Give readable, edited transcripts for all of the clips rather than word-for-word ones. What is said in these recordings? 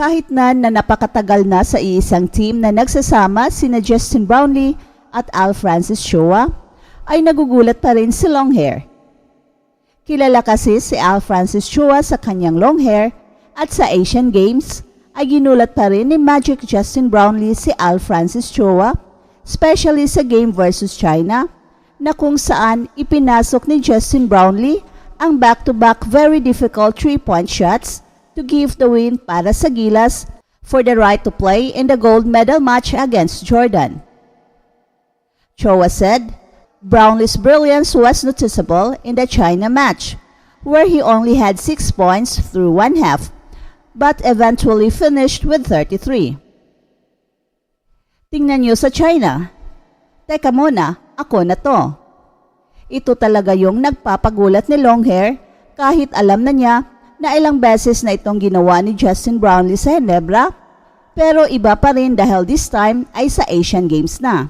Kahit na napakatagal na sa iisang team na nagsasama sina Justin Brownlee at Al Francis Chua, ay nagugulat pa rin si Longhair. Kilala kasi si Al Francis Chua sa kanyang long hair at sa Asian Games ay ginulat pa rin ni Magic Justin Brownlee si Al Francis Chua, especially sa game versus China, na kung saan ipinasok ni Justin Brownlee ang back-to-back very difficult 3-point shots to give the win para sa Gilas for the right to play in the gold medal match against Jordan. Chua said, Brownlee's brilliance was noticeable in the China match, where he only had 6 points through one half, but eventually finished with 33. Tingnan niyo sa China. Teka muna, ako na to. Ito talaga yung nagpapagulat ni Longhair kahit alam na niya na ilang beses na itong ginawa ni Justin Brownlee sa Ginebra, pero iba pa rin dahil this time ay sa Asian Games na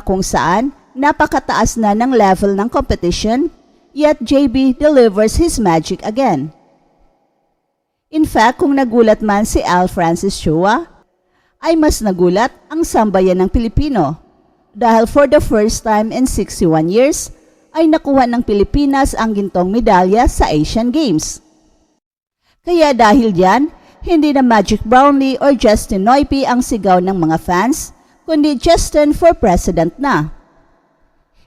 kung saan napakataas na ng level ng competition, yet JB delivers his magic again. In fact, kung nagulat man si Al Francis Chua, ay mas nagulat ang sambayan ng Pilipino dahil for the first time in 61 years ay nakuha ng Pilipinas ang gintong medalya sa Asian Games. Kaya dahil diyan, hindi na Magic Brownlee or Justin Noipy ang sigaw ng mga fans, kundi Justin for President na.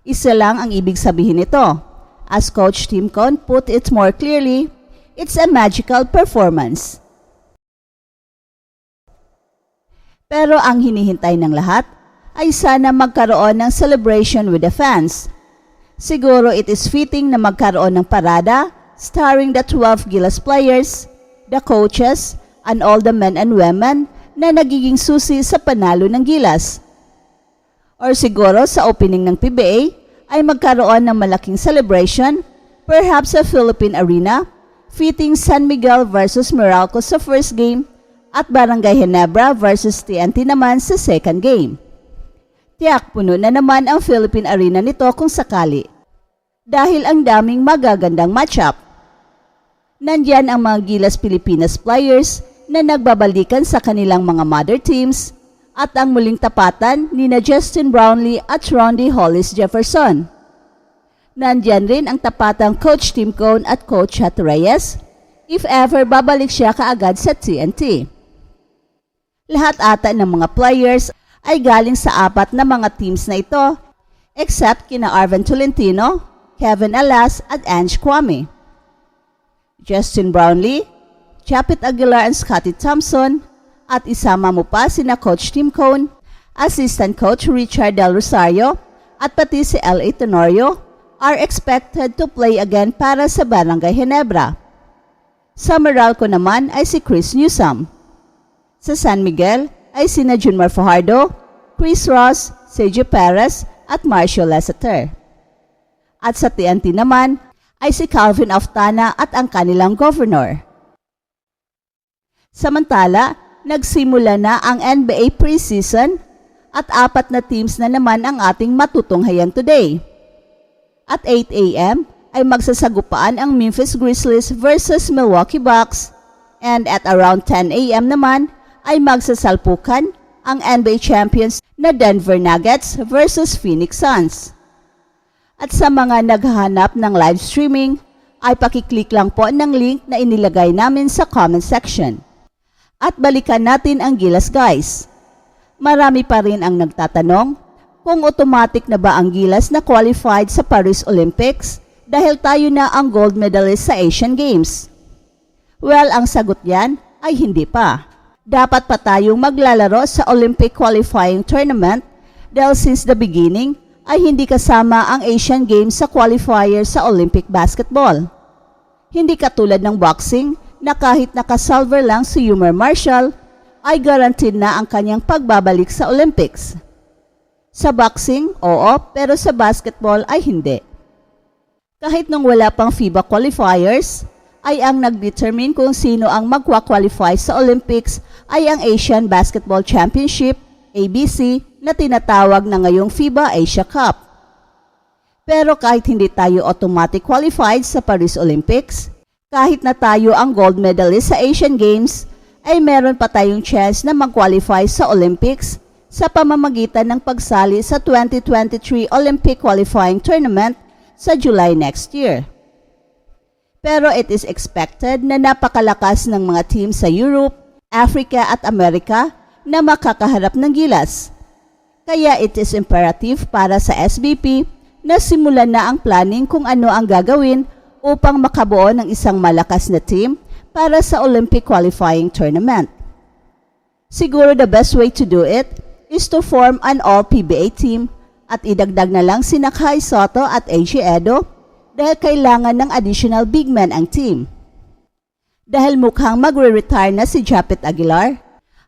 Isa lang ang ibig sabihin nito. As Coach Tim Cone put it more clearly, it's a magical performance. Pero ang hinihintay ng lahat ay sana magkaroon ng celebration with the fans. Siguro it is fitting na magkaroon ng parada starring the 12 Gilas players, the coaches, and all the men and women na nagiging susi sa panalo ng Gilas. Or siguro sa opening ng PBA ay magkaroon ng malaking celebration, perhaps sa Philippine Arena, fitting San Miguel versus Meralco sa first game at Barangay Ginebra versus TNT naman sa second game. Tiyak puno na naman ang Philippine Arena nito kung sakali. Dahil ang daming magagandang matchup. Nandyan ang mga Gilas Pilipinas players na nagbabalikan sa kanilang mga mother teams at ang muling tapatan ni na Justin Brownlee at Rondy Hollis Jefferson. Nandyan rin ang tapatang Coach Tim Cone at Coach Chat Reyes if ever babalik siya kaagad sa TNT. Lahat ata ng mga players ay galing sa apat na mga teams na ito except kina Arven Tolentino, Kevin Alas at Ange Kwame. Justin Brownlee, Chapit Aguilar and Scotty Thompson, at isama mo pa sina Coach Tim Cone, Assistant Coach Richard Del Rosario, at pati si L.A. Tenorio are expected to play again para sa Barangay Ginebra. Sa Meralco naman ay si Chris Newsome. Sa San Miguel ay sina Junmar Fajardo, Chris Ross, Sergio Perez, at Marcio Leseter. At sa TNT naman ay si Calvin Aftana at ang kanilang governor. Samantala, nagsimula na ang NBA preseason at 4 na teams na naman ang ating matutunghayan today. At 8 a.m. ay magsasagupaan ang Memphis Grizzlies versus Milwaukee Bucks and at around 10 a.m. naman ay magsasalpukan ang NBA champions na Denver Nuggets versus Phoenix Suns. At sa mga naghahanap ng live streaming, ay pakiclick lang po ng link na inilagay namin sa comment section. At balikan natin ang Gilas guys. Marami pa rin ang nagtatanong kung automatic na ba ang Gilas na qualified sa Paris Olympics dahil tayo na ang gold medalist sa Asian Games. Well, ang sagot yan ay hindi pa. Dapat pa tayong maglalaro sa Olympic qualifying tournament dahil since the beginning, ay hindi kasama ang Asian Games sa qualifier sa Olympic basketball. Hindi katulad ng boxing na kahit nakasilver lang si Yumar Marshall ay guaranteed na ang kanyang pagbabalik sa Olympics. Sa boxing, oo, pero sa basketball ay hindi. Kahit nung wala pang FIBA qualifiers, ay ang nag-determine kung sino ang magwa-qualify sa Olympics ay ang Asian Basketball Championship, ABC, na tinatawag na ngayong FIBA Asia Cup. Pero kahit hindi tayo automatic qualified sa Paris Olympics, kahit na tayo ang gold medalist sa Asian Games, ay meron pa tayong chance na mag-qualify sa Olympics sa pamamagitan ng pagsali sa 2023 Olympic Qualifying Tournament sa July next year. Pero it is expected na napakalakas ng mga team sa Europe, Africa at Amerika na makakaharap ng gilas. Kaya it is imperative para sa SBP na simulan na ang planning kung ano ang gagawin upang makabuo ng isang malakas na team para sa Olympic Qualifying Tournament. Siguro the best way to do it is to form an all-PBA team at idagdag na lang sina Kai Soto at AJ Edo dahil kailangan ng additional big men ang team. Dahil mukhang magre-retire na si Japet Aguilar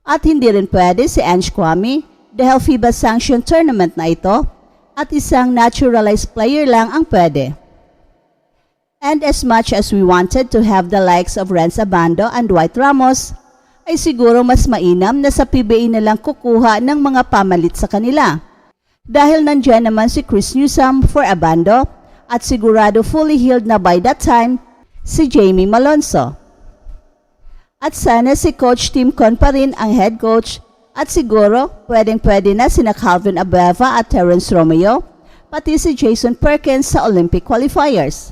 at hindi rin pwede si Ange Kwame dahil FIBA sanctioned tournament na ito at isang naturalized player lang ang pwede. And as much as we wanted to have the likes of Renz Abando and Dwight Ramos, ay siguro mas mainam na sa PBA na lang kukuha ng mga pamalit sa kanila. Dahil nandyan naman si Chris Newsome for Abando at sigurado fully healed na by that time si Jamie Malonzo. At sana si Coach Tim Con pa rin ang head coach at siguro pwedeng-pwede na sina Calvin Abeva at Terence Romeo pati si Jason Perkins sa Olympic qualifiers.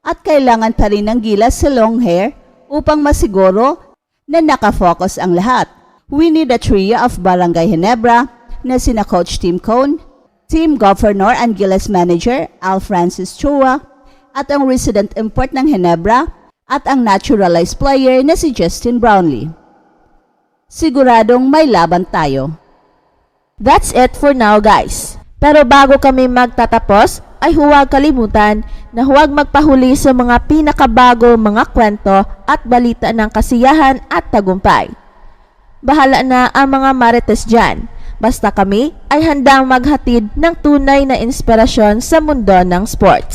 At kailangan pa rin ng gilas sa long hair upang masiguro na nakafocus ang lahat. We need a trio of Barangay Ginebra na sina Coach Tim Cone, Team Governor and Gilas Manager Al Francis Chua at ang resident import ng Ginebra at ang naturalized player na si Justin Brownlee. Siguradong may laban tayo. That's it for now, guys. Pero bago kami magtatapos, ay huwag kalimutan na huwag magpahuli sa mga pinakabago mga kwento at balita ng kasiyahan at tagumpay. Bahala na ang mga marites dyan. Basta kami ay handang maghatid ng tunay na inspirasyon sa mundo ng sports.